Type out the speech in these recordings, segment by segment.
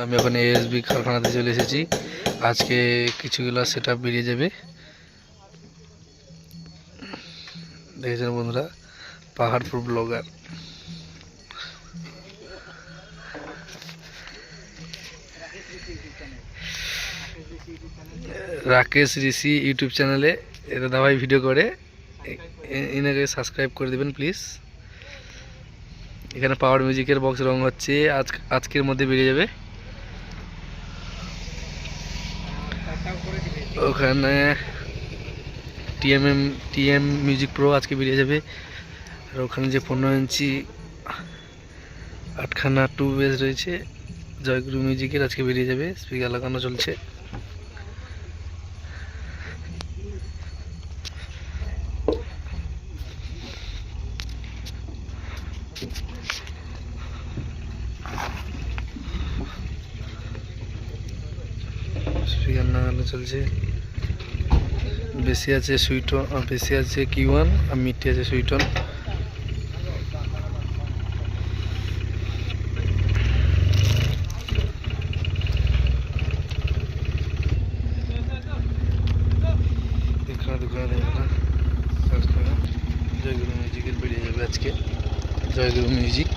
আমি এখন এএসবি কারখানাতে চলে এসেছি। আজকে কিছুগুলো সেটআপ বেরিয়ে যাবে। দেখেছেন বন্ধুরা, পাহাড়পুর ব্লগার রাকেশ ঋষি ইউটিউব চ্যানেলে এটা দাবাই ভিডিও করে, এনাকে সাবস্ক্রাইব করে দেবেন প্লিজ। এখানে পাওয়ার মিউজিকের বক্স রং হচ্ছে, আজকের মধ্যে বেরিয়ে যাবে। ওখানে টিএম মিউজিক প্রো আজকে বেরিয়ে যাবে। আর ওখানে যে 15 ইঞ্চি 8খানা 2 বেস রয়েছে জয়গুরু মিউজিকের, আজকে বেরিয়ে যাবে। স্পিকার লাগানো চলছে। স্পিকার লাগানো চলছে। বেশি আছে সুইটন, বেশি আছে কিওয়ান, আর মিটি আছে সুইটন। জয়গুরু মিউজিকের বেরিয়ে যাবে আজকে। জয়গুরু মিউজিক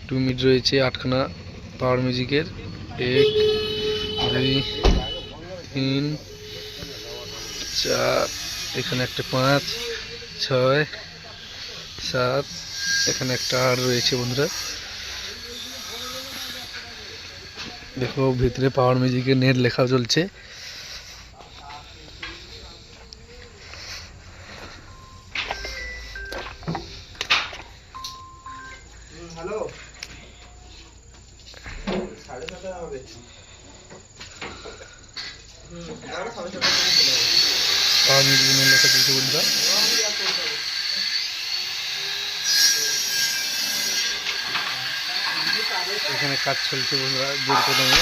2 মিড রয়েছে 8খানা পাওয়ার মিউজিকের। 1 2 3 4, এখানে একটা 5 6 7, এখানে একটা 8 রয়েছে বন্ধুরা। দেখো ভিতরে পাওয়ার মিউজিকের নেট লেখা চলছে। হ্যালো, 7:30 হবে। পাওয়ার মিউজিকের নেট লেখা চলছে বন্ধুরা। এখানে কাজ চলছে বন্ধুরা জোর কদমে।